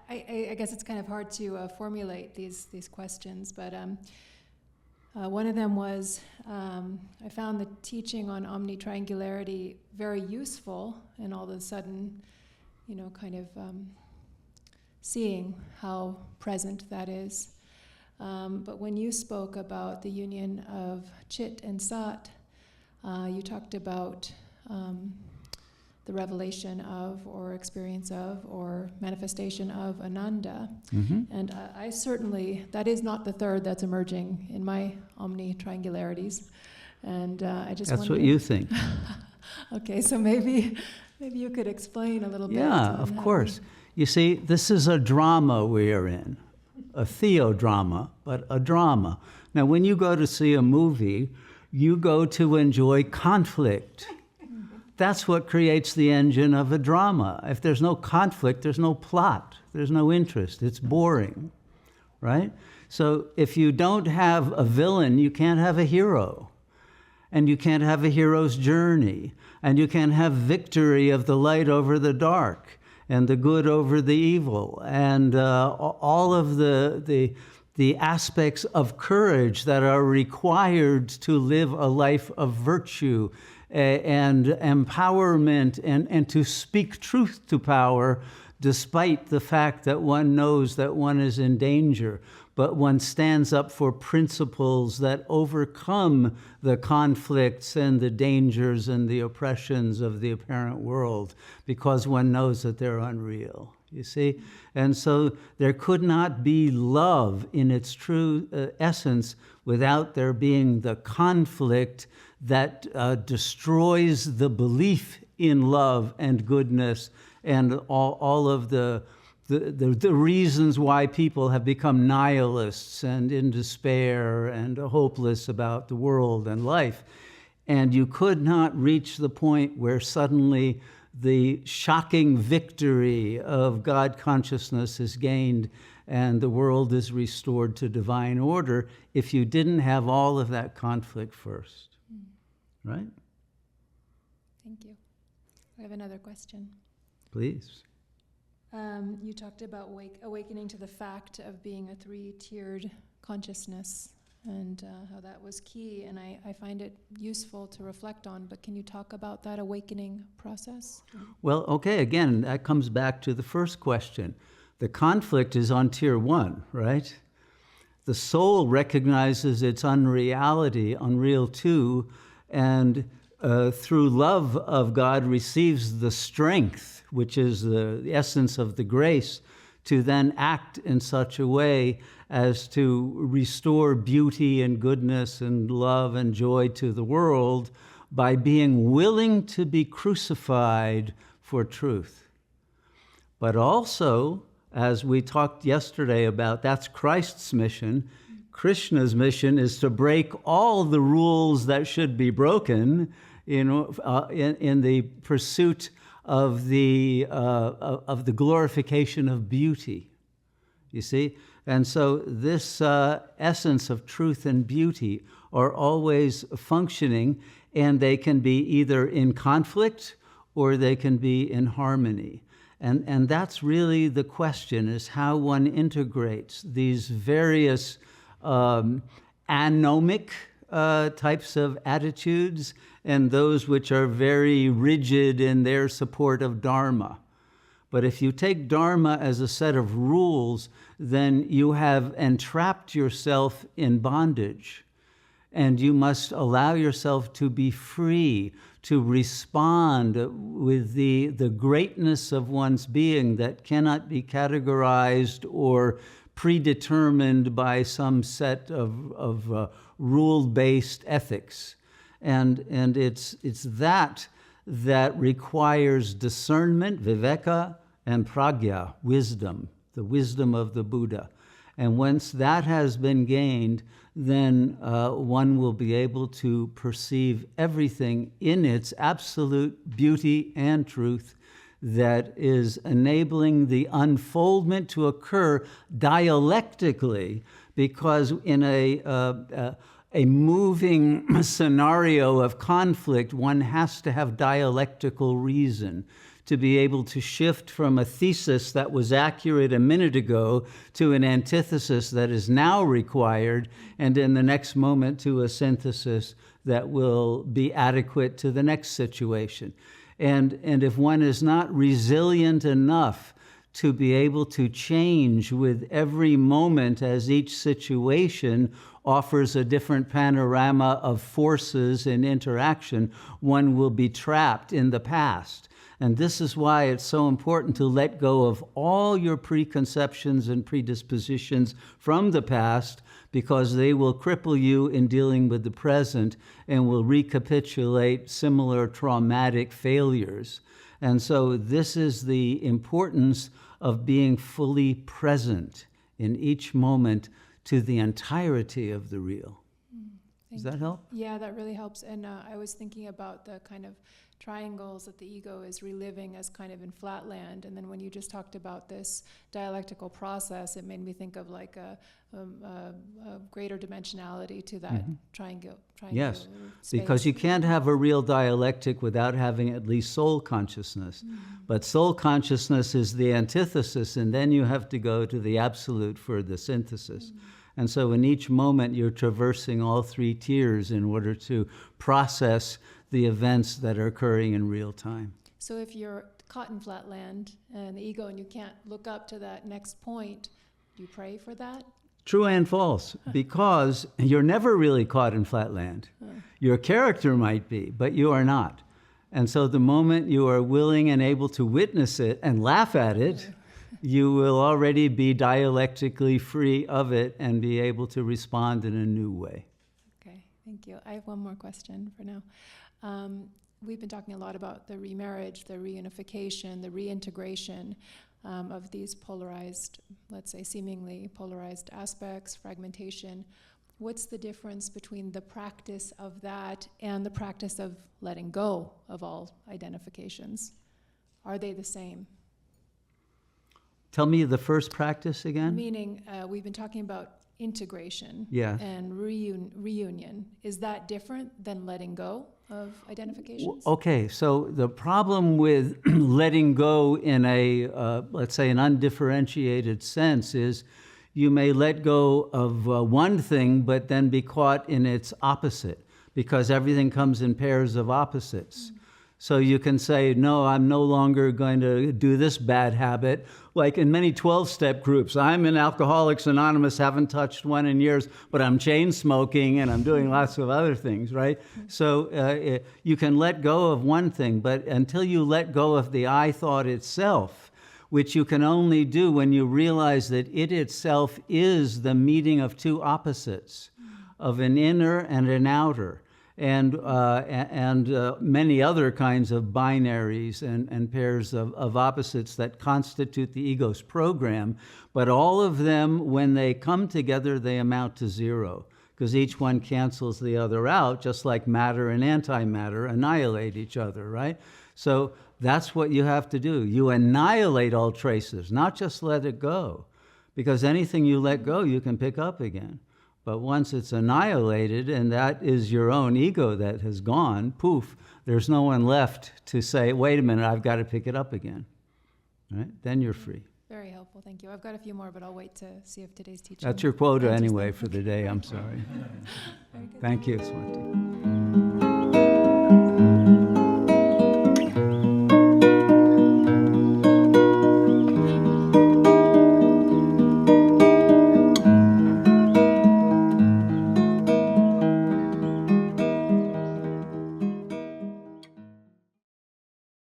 I guess it's kind of hard to formulate these questions, but one of them was I found the teaching on omnitriangularity very useful, and all of a sudden, kind of seeing how present that is. But when you spoke about the union of Chit and Sat, you talked about the revelation of, or experience of, or manifestation of Ananda. Mm-hmm. And I certainly, that is not the third that's emerging in my omni-triangularities. And I just That's wonder, what you think. Okay, so maybe you could explain a little bit. Yeah, of course. You see, this is a drama we are in, a theodrama, but a drama. Now, when you go to see a movie, you go to enjoy conflict. That's what creates the engine of a drama. If there's no conflict, there's no plot, there's no interest, it's boring, right? So if you don't have a villain, you can't have a hero. And you can't have a hero's journey. And you can't have victory of the light over the dark, and the good over the evil, and all of the aspects of courage that are required to live a life of virtue and empowerment, and to speak truth to power despite the fact that one knows that one is in danger. But one stands up for principles that overcome the conflicts and the dangers and the oppressions of the apparent world, because one knows that they're unreal, you see? And so there could not be love in its true essence without there being the conflict that destroys the belief in love and goodness and all of the reasons why people have become nihilists and in despair and hopeless about the world and life. And you could not reach the point where suddenly the shocking victory of God consciousness is gained and the world is restored to divine order if you didn't have all of that conflict first. Right? Thank you. I have another question. Please. You talked about awakening to the fact of being a three-tiered consciousness, and how that was key, and I find it useful to reflect on, but can you talk about that awakening process? Well, okay, again, that comes back to the first question. The conflict is on tier one, right? The soul recognizes its unreality, unreal two, and through love of God receives the strength, which is the essence of the grace, to then act in such a way as to restore beauty and goodness and love and joy to the world by being willing to be crucified for truth. But also, as we talked yesterday about, that's Christ's mission. Krishna's mission is to break all the rules that should be broken in the pursuit of the glorification of beauty, you see? And so this essence of truth and beauty are always functioning, and they can be either in conflict or they can be in harmony. And that's really the question, is how one integrates these various anomic types of attitudes and those which are very rigid in their support of Dharma. But if you take Dharma as a set of rules, then you have entrapped yourself in bondage. And you must allow yourself to be free, to respond with the greatness of one's being that cannot be categorized or predetermined by some set of rule-based ethics. And it's that requires discernment, viveka, and pragya, wisdom, the wisdom of the Buddha. And once that has been gained, then one will be able to perceive everything in its absolute beauty and truth that is enabling the unfoldment to occur dialectically, because in a moving scenario of conflict, one has to have dialectical reason to be able to shift from a thesis that was accurate a minute ago to an antithesis that is now required, and in the next moment to a synthesis that will be adequate to the next situation. And if one is not resilient enough to be able to change with every moment as each situation offers a different panorama of forces and interaction, one will be trapped in the past. And this is why it's so important to let go of all your preconceptions and predispositions from the past, because they will cripple you in dealing with the present and will recapitulate similar traumatic failures. And so this is the importance of being fully present in each moment to the entirety of the real. Does that help? Yeah, that really helps. And I was thinking about the kind of triangles that the ego is reliving as kind of in flatland. And then when you just talked about this dialectical process, it made me think of like a greater dimensionality to that triangle. Yes, space. because you can't have a real dialectic without having at least soul consciousness. But soul consciousness is the antithesis, and then you have to go to the absolute for the synthesis. And so in each moment, you're traversing all three tiers in order to process the events that are occurring in real time. So if you're caught in flatland and the ego and you can't look up to that next point, do you pray for that? True and false, because you're never really caught in flatland. Your character might be, but you are not. And so the moment you are willing and able to witness it and laugh at it, you will already be dialectically free of it and be able to respond in a new way. Okay, thank you. I have one more question for now. We've been talking a lot about the remarriage, the reunification, the reintegration of these polarized, let's say seemingly polarized aspects, fragmentation. What's the difference between the practice of that and the practice of letting go of all identifications? Are they the same? Tell me the first practice again? Meaning, we've been talking about integration Yes. and reunion. Is that different than letting go of identifications? Okay, so the problem with letting go in a, let's say, an undifferentiated sense is you may let go of one thing but then be caught in its opposite, because everything comes in pairs of opposites. So you can say, no, I'm no longer going to do this bad habit. Like in many 12-step groups, I'm in Alcoholics Anonymous, haven't touched one in years, but I'm chain smoking and I'm doing lots of other things, right? So you can let go of one thing, but until you let go of the I thought itself, which you can only do when you realize that it itself is the meeting of two opposites, of an inner and an outer, and many other kinds of binaries and pairs of opposites that constitute the ego's program. But all of them, when they come together, they amount to zero, because each one cancels the other out, just like matter and antimatter annihilate each other, right? So that's what you have to do. You annihilate all traces, not just let it go, because anything you let go, you can pick up again. But once it's annihilated, and that is your own ego that has gone, poof, there's no one left to say, wait a minute, I've got to pick it up again. Right? Then you're free. Very helpful, thank you. I've got a few more, but I'll wait to see if today's teaching. That's your quota answers anyway them. for the day, I'm sorry. Thank you, Swati.